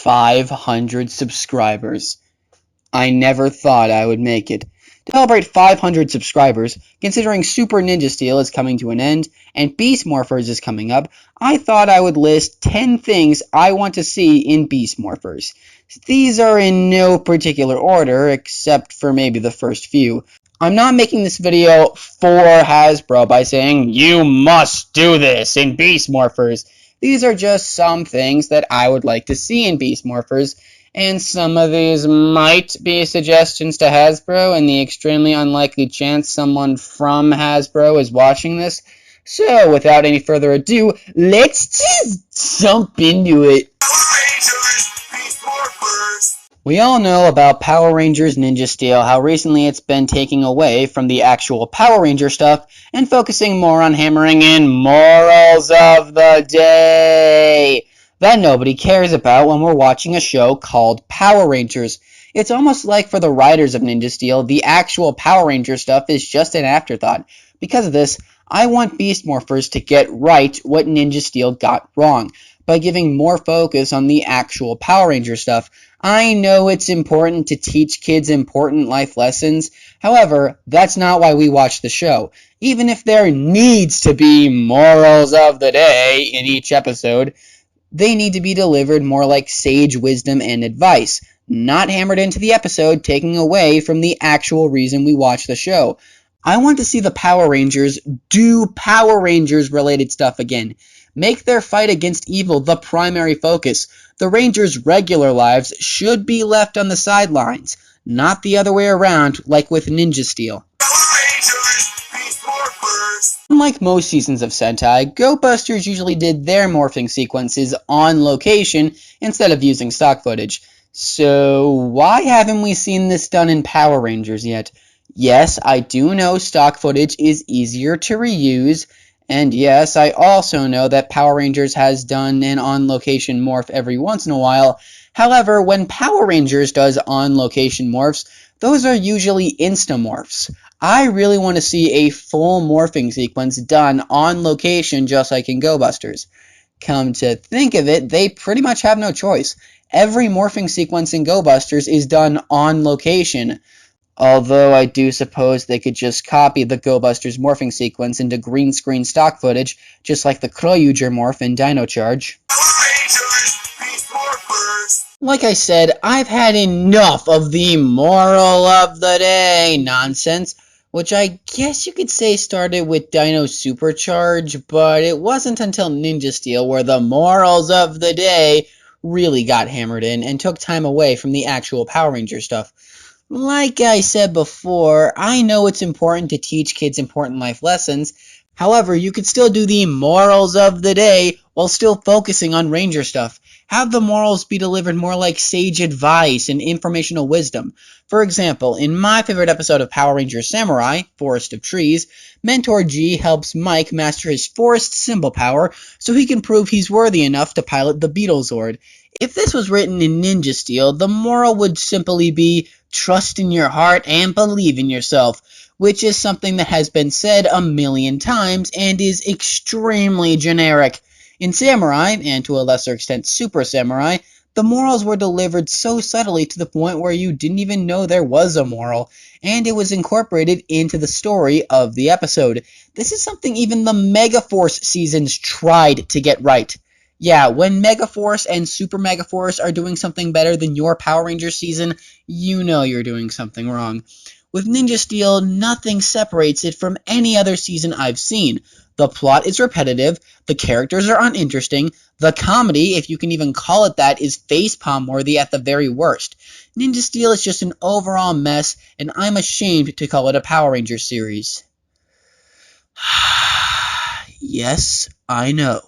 500 subscribers. I never thought I would make it. To celebrate 500 subscribers, considering Super Ninja Steel is coming to an end and Beast Morphers is coming up, I thought I would list 10 things I want to see in Beast Morphers. These are in no particular order, except for maybe the first few. I'm not making this video for Hasbro by saying, you must do this in Beast Morphers. These are just some things that I would like to see in Beast Morphers, and some of these might be suggestions to Hasbro in the extremely unlikely chance someone from Hasbro is watching this. So, without any further ado, let's just jump into it. We all know about Power Rangers Ninja Steel, how recently it's been taking away from the actual Power Ranger stuff and focusing more on hammering in morals of the day that nobody cares about when we're watching a show called Power Rangers. It's almost like for the writers of Ninja Steel, the actual Power Ranger stuff is just an afterthought. Because of this, I want Beast Morphers to get right what Ninja Steel got wrong, by giving more focus on the actual Power Ranger stuff. I know it's important to teach kids important life lessons, however, that's not why we watch the show. Even if there needs to be morals of the day in each episode, they need to be delivered more like sage wisdom and advice, not hammered into the episode, taking away from the actual reason we watch the show. I want to see the Power Rangers do Power Rangers related stuff again. Make their fight against evil the primary focus. The Rangers' regular lives should be left on the sidelines, not the other way around like with Ninja Steel. Unlike most seasons of Sentai, Go Busters usually did their morphing sequences on location instead of using stock footage. So why haven't we seen this done in Power Rangers yet? Yes, I do know stock footage is easier to reuse, and yes, I also know that Power Rangers has done an on-location morph every once in a while. However, when Power Rangers does on-location morphs, those are usually insta-morphs. I really want to see a full morphing sequence done on location just like in Go Busters. Come to think of it, they pretty much have no choice. Every morphing sequence in Go Busters is done on location. Although I do suppose they could just copy the Go Busters morphing sequence into green screen stock footage, just like the Zyuohger morph in Dino Charge. Like I said, I've had enough of the moral of the day nonsense, which I guess you could say started with Dino Supercharge, but it wasn't until Ninja Steel where the morals of the day really got hammered in and took time away from the actual Power Ranger stuff. Like I said before, I know it's important to teach kids important life lessons. However, you could still do the morals of the day while still focusing on Ranger stuff. Have the morals be delivered more like sage advice and informational wisdom. For example, in my favorite episode of Power Rangers Samurai, Forest of Trees, Mentor G helps Mike master his forest symbol power so he can prove he's worthy enough to pilot the Beetlezord. If this was written in Ninja Steel, the moral would simply be trust in your heart and believe in yourself, which is something that has been said a million times and is extremely generic. In Samurai, and to a lesser extent Super Samurai, the morals were delivered so subtly to the point where you didn't even know there was a moral, and it was incorporated into the story of the episode. This is something even the Megaforce seasons tried to get right. Yeah, when Megaforce and Super Megaforce are doing something better than your Power Rangers season, you know you're doing something wrong. With Ninja Steel, nothing separates it from any other season I've seen. The plot is repetitive, the characters are uninteresting, the comedy, if you can even call it that, is facepalm worthy at the very worst. Ninja Steel is just an overall mess, and I'm ashamed to call it a Power Rangers series. Yes, I know.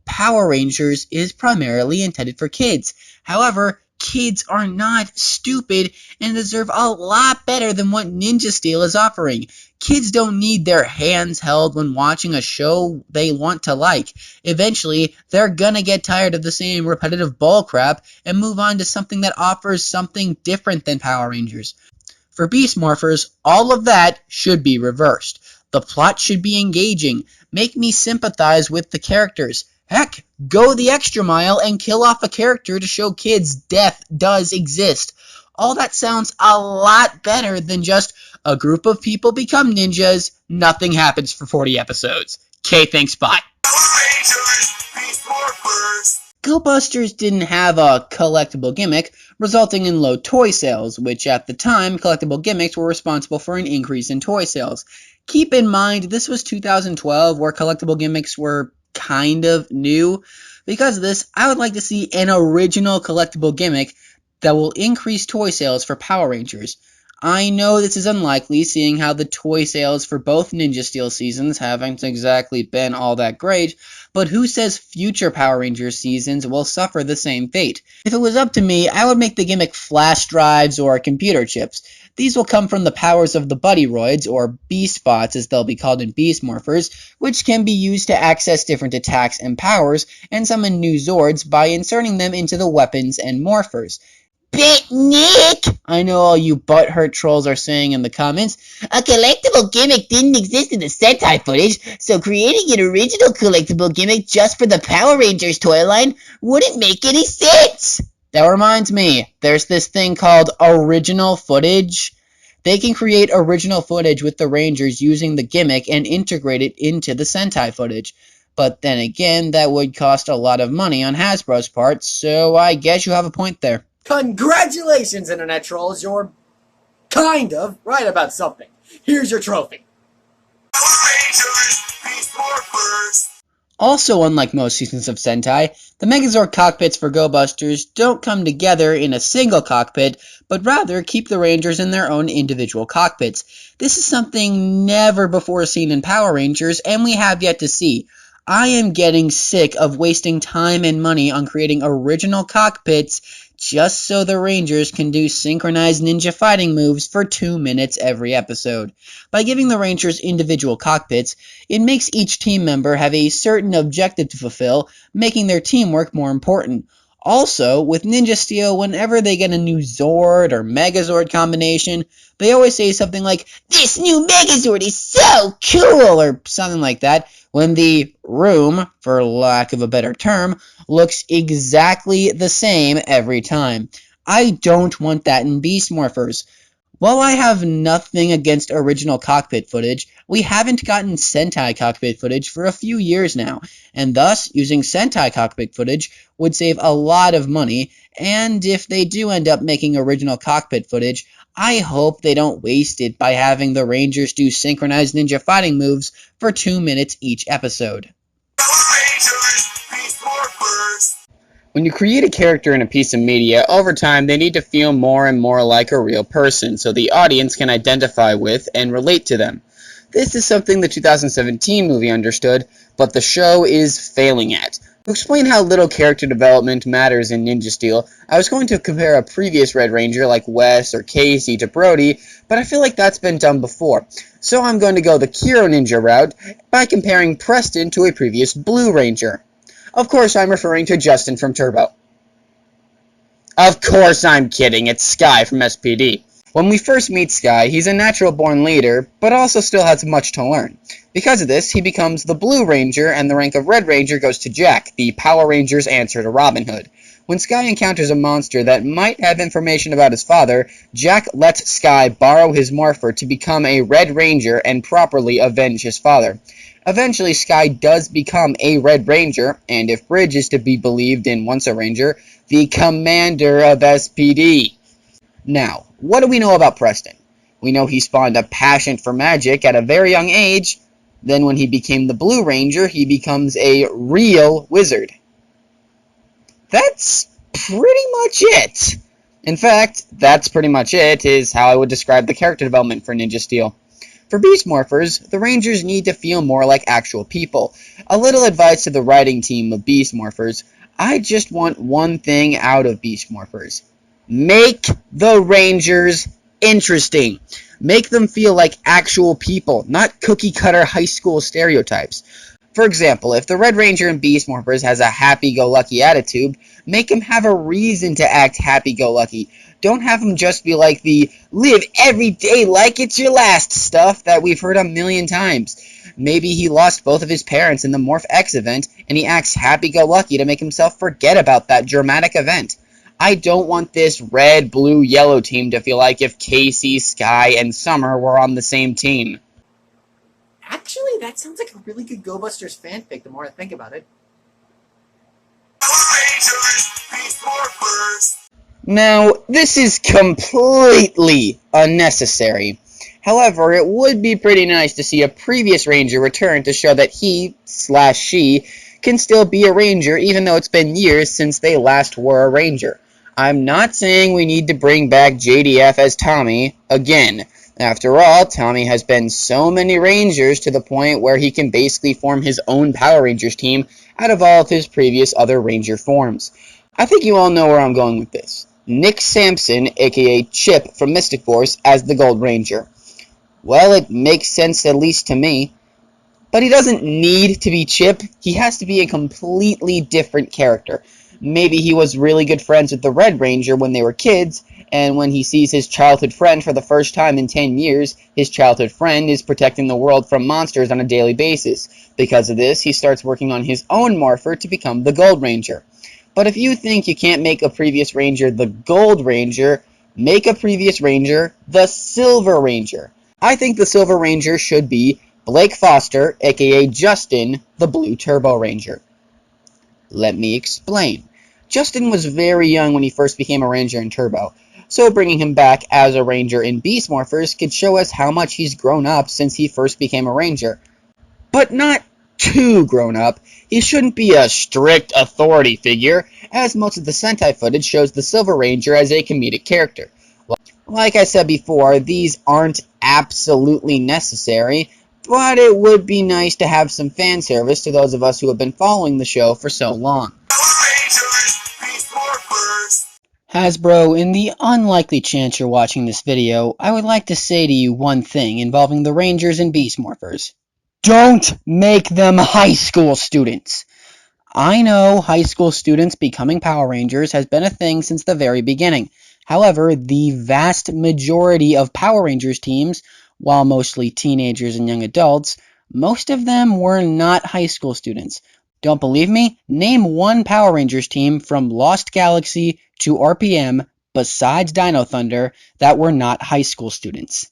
Power Rangers is primarily intended for kids. However, kids are not stupid and deserve a lot better than what Ninja Steel is offering. Kids don't need their hands held when watching a show they want to like. Eventually, they're gonna get tired of the same repetitive bullcrap and move on to something that offers something different than Power Rangers. For Beast Morphers, all of that should be reversed. The plot should be engaging. Make me sympathize with the characters. Heck, go the extra mile and kill off a character to show kids death does exist. All that sounds a lot better than just a group of people become ninjas, nothing happens for 40 episodes. Okay, thanks, bye. Go Busters didn't have a collectible gimmick, resulting in low toy sales, which at the time, collectible gimmicks were responsible for an increase in toy sales. Keep in mind, this was 2012, where collectible gimmicks were kind of new. Because of this, I would like to see an original collectible gimmick that will increase toy sales for Power Rangers. I know this is unlikely, seeing how the toy sales for both Ninja Steel seasons haven't exactly been all that great, but who says future Power Rangers seasons will suffer the same fate? If it was up to me, I would make the gimmick flash drives or computer chips. These will come from the powers of the Buddyroids, or Beast Bots as they'll be called in Beast Morphers, which can be used to access different attacks and powers, and summon new Zords by inserting them into the weapons and Morphers. But Nick, I know all you butthurt trolls are saying in the comments, a collectible gimmick didn't exist in the Sentai footage, so creating an original collectible gimmick just for the Power Rangers toy line wouldn't make any sense. That reminds me, there's this thing called original footage. They can create original footage with the Rangers using the gimmick and integrate it into the Sentai footage. But then again, that would cost a lot of money on Hasbro's part, so I guess you have a point there. Congratulations, Internet Trolls, you're kind of right about something. Here's your trophy. Also, unlike most seasons of Sentai, the Megazord cockpits for Go Busters don't come together in a single cockpit, but rather keep the Rangers in their own individual cockpits. This is something never before seen in Power Rangers, and we have yet to see. I am getting sick of wasting time and money on creating original cockpits just so the Rangers can do synchronized ninja fighting moves for 2 minutes every episode. By giving the Rangers individual cockpits, it makes each team member have a certain objective to fulfill, making their teamwork more important. Also, with Ninja Steel, whenever they get a new Zord or Megazord combination, they always say something like, "This new Megazord is so cool," or something like that, when the room, for lack of a better term, looks exactly the same every time. I don't want that in Beast Morphers. While I have nothing against original cockpit footage, we haven't gotten Sentai cockpit footage for a few years now, and thus using Sentai cockpit footage would save a lot of money, and if they do end up making original cockpit footage, I hope they don't waste it by having the Rangers do synchronized ninja fighting moves for 2 minutes each episode. When you create a character in a piece of media, over time they need to feel more and more like a real person, so the audience can identify with and relate to them. This is something the 2017 movie understood, but the show is failing at. To explain how little character development matters in Ninja Steel, I was going to compare a previous Red Ranger like Wes or Casey to Brody, but I feel like that's been done before. So I'm going to go the Kiro Ninja route by comparing Preston to a previous Blue Ranger. Of course, I'm referring to Justin from Turbo. Of course I'm kidding, it's Sky from SPD. When we first meet Sky, he's a natural-born leader, but also still has much to learn. Because of this, he becomes the Blue Ranger, and the rank of Red Ranger goes to Jack, the Power Rangers' answer to Robin Hood. When Sky encounters a monster that might have information about his father, Jack lets Sky borrow his morpher to become a Red Ranger and properly avenge his father. Eventually, Sky does become a Red Ranger, and if Bridge is to be believed in Once a Ranger, the commander of SPD. Now, what do we know about Preston? We know he spawned a passion for magic at a very young age. Then when he became the Blue Ranger, he becomes a real wizard. That's pretty much it. In fact, that's pretty much it, is how I would describe the character development for Ninja Steel. For Beast Morphers, the Rangers need to feel more like actual people. A little advice to the writing team of Beast Morphers, I just want one thing out of Beast Morphers. Make the Rangers interesting. Make them feel like actual people, not cookie-cutter high school stereotypes. For example, if the Red Ranger in Beast Morphers has a happy-go-lucky attitude, make him have a reason to act happy-go-lucky. Don't have him just be like the live every day like it's your last stuff that we've heard a million times. Maybe he lost both of his parents in the Morph X event, and he acts happy-go-lucky to make himself forget about that dramatic event. I don't want this red, blue, yellow team to feel like if Casey, Sky, and Summer were on the same team. Actually, that sounds like a really good Go Busters fanfic the more I think about it. Now, this is completely unnecessary. However, it would be pretty nice to see a previous Ranger return to show that he/she can still be a Ranger even though it's been years since they last were a Ranger. I'm not saying we need to bring back JDF as Tommy again. After all, Tommy has been so many Rangers to the point where he can basically form his own Power Rangers team out of all of his previous other Ranger forms. I think you all know where I'm going with this. Nick Sampson, aka Chip from Mystic Force, as the Gold Ranger. Well, it makes sense at least to me. But he doesn't need to be Chip. He has to be a completely different character. Maybe he was really good friends with the Red Ranger when they were kids, and when he sees his childhood friend for the first time in 10 years, his childhood friend is protecting the world from monsters on a daily basis. Because of this, he starts working on his own morpher to become the Gold Ranger. But if you think you can't make a previous Ranger the Gold Ranger, make a previous Ranger the Silver Ranger. I think the Silver Ranger should be Blake Foster, aka Justin, the Blue Turbo Ranger. Let me explain. Justin was very young when he first became a Ranger in Turbo, so bringing him back as a Ranger in Beast Morphers could show us how much he's grown up since he first became a Ranger. But not too grown up. He shouldn't be a strict authority figure, as most of the Sentai footage shows the Silver Ranger as a comedic character. Like I said before, these aren't absolutely necessary, but it would be nice to have some fan service to those of us who have been following the show for so long. Hasbro, in the unlikely chance you're watching this video, I would like to say to you one thing involving the Rangers and Beast Morphers. Don't make them high school students! I know high school students becoming Power Rangers has been a thing since the very beginning. However, the vast majority of Power Rangers teams, while mostly teenagers and young adults, most of them were not high school students. Don't believe me? Name one Power Rangers team from Lost Galaxy to RPM besides Dino Thunder that were not high school students.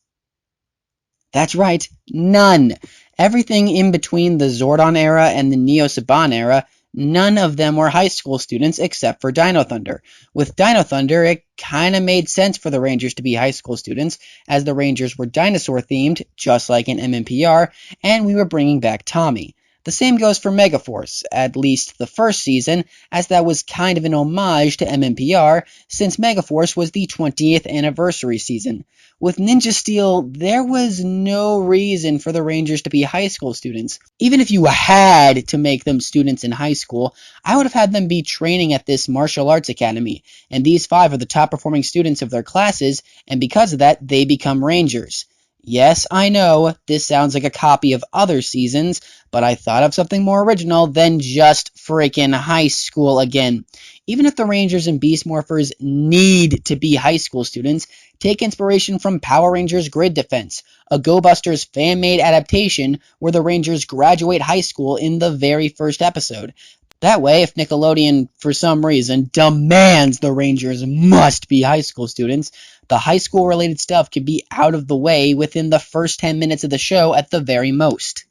That's right, none. Everything in between the Zordon era and the Neo Saban era, none of them were high school students except for Dino Thunder. With Dino Thunder, it kinda made sense for the Rangers to be high school students, as the Rangers were dinosaur-themed, just like in MMPR, and we were bringing back Tommy. The same goes for Megaforce, at least the first season, as that was kind of an homage to MMPR, since Megaforce was the 20th anniversary season. With Ninja Steel, there was no reason for the Rangers to be high school students. Even if you had to make them students in high school, I would have had them be training at this martial arts academy, and these 5 are the top performing students of their classes, and because of that, they become Rangers. Yes, I know, this sounds like a copy of other seasons, but I thought of something more original than just freaking high school again. Even if the Rangers and Beast Morphers need to be high school students, take inspiration from Power Rangers Grid Defense, a Go Busters fan-made adaptation where the Rangers graduate high school in the very first episode. That way, if Nickelodeon, for some reason, demands the Rangers must be high school students, the high school-related stuff can be out of the way within the first 10 minutes of the show at the very most.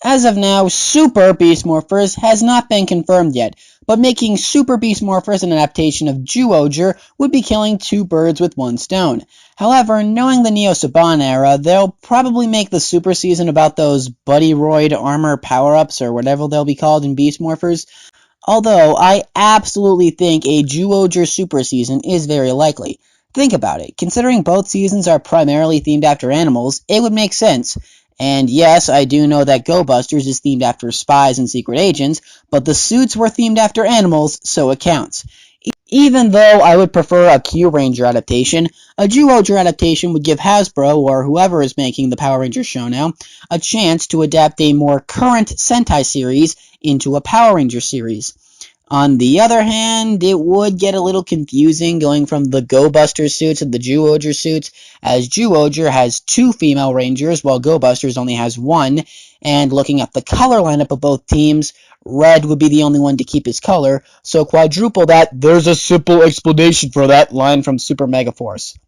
As of now, Super Beast Morphers has not been confirmed yet, but making Super Beast Morphers an adaptation of Zyuohger would be killing 2 birds with 1 stone. However, knowing the Neo Saban era, they'll probably make the Super season about those Buddy Roid armor power-ups or whatever they'll be called in Beast Morphers. Although, I absolutely think a Zyuohger Super season is very likely. Think about it. Considering both seasons are primarily themed after animals, it would make sense. And yes, I do know that Go Busters is themed after spies and secret agents, but the suits were themed after animals, so it counts. Even though I would prefer a Q Ranger adaptation, a Zyuohger adaptation would give Hasbro, or whoever is making the Power Rangers show now, a chance to adapt a more current Sentai series into a Power Rangers series. On the other hand, it would get a little confusing going from the Go Buster suits to the Zyuohger suits, as Zyuohger has 2 female rangers while Go Busters only has 1, and looking at the color lineup of both teams, red would be the only one to keep his color, so quadruple that. There's a simple explanation for that line from Super Megaforce.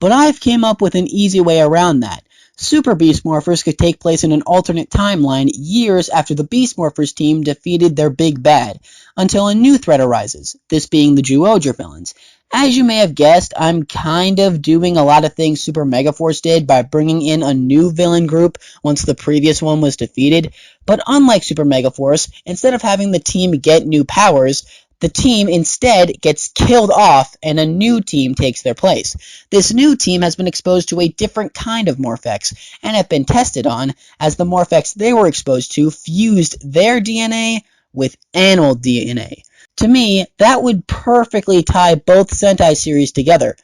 But I've came up with an easy way around that. Super Beast Morphers could take place in an alternate timeline years after the Beast Morphers team defeated their big bad, until a new threat arises, this being the Zyuohger villains. As you may have guessed, I'm kind of doing a lot of things Super Megaforce did by bringing in a new villain group once the previous one was defeated, but unlike Super Megaforce, instead of having the team get new powers, the team instead gets killed off and a new team takes their place. This new team has been exposed to a different kind of Morphex and have been tested on, as the Morphex they were exposed to fused their DNA with animal DNA. To me, that would perfectly tie both Sentai series together.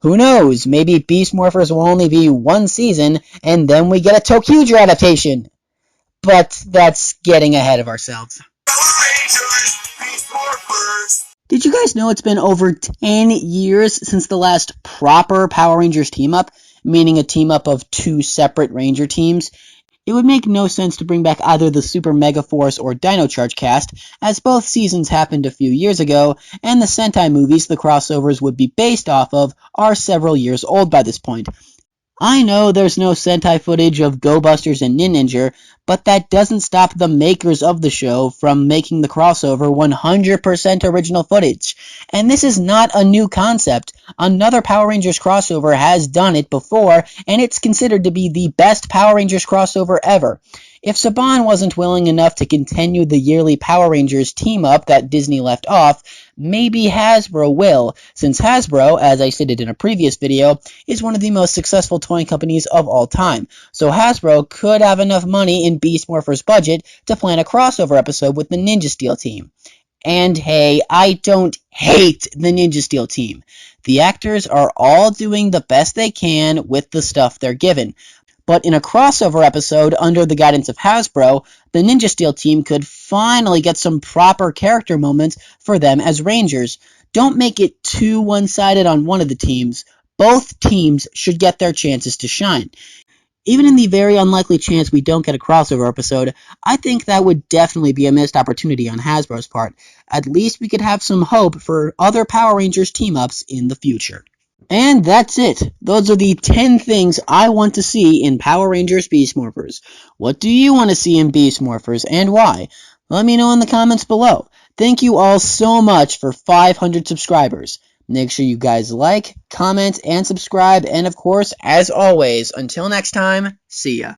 Who knows, maybe Beast Morphers will only be 1 season and then we get a Tokyuger adaptation. But that's getting ahead of ourselves. Did you guys know it's been over 10 years since the last proper Power Rangers team-up, meaning a team-up of 2 separate Ranger teams? It would make no sense to bring back either the Super Megaforce or Dino Charge cast, as both seasons happened a few years ago, and the Sentai movies the crossovers would be based off of are several years old by this point. I know there's no Sentai footage of Go Busters and Ninja, but that doesn't stop the makers of the show from making the crossover 100% original footage. And this is not a new concept. Another Power Rangers crossover has done it before, and it's considered to be the best Power Rangers crossover ever. If Saban wasn't willing enough to continue the yearly Power Rangers team-up that Disney left off, maybe Hasbro will, since Hasbro, as I stated in a previous video, is one of the most successful toy companies of all time. So Hasbro could have enough money in Beast Morphers' budget to plan a crossover episode with the Ninja Steel team. And hey, I don't hate the Ninja Steel team. The actors are all doing the best they can with the stuff they're given. But in a crossover episode under the guidance of Hasbro, the Ninja Steel team could finally get some proper character moments for them as Rangers. Don't make it too one-sided on one of the teams. Both teams should get their chances to shine. Even in the very unlikely chance we don't get a crossover episode, I think that would definitely be a missed opportunity on Hasbro's part. At least we could have some hope for other Power Rangers team-ups in the future. And that's it. Those are the 10 things I want to see in Power Rangers Beast Morphers. What do you want to see in Beast Morphers and why? Let me know in the comments below. Thank you all so much for 500 subscribers. Make sure you guys like, comment, and subscribe. And of course, as always, until next time, see ya.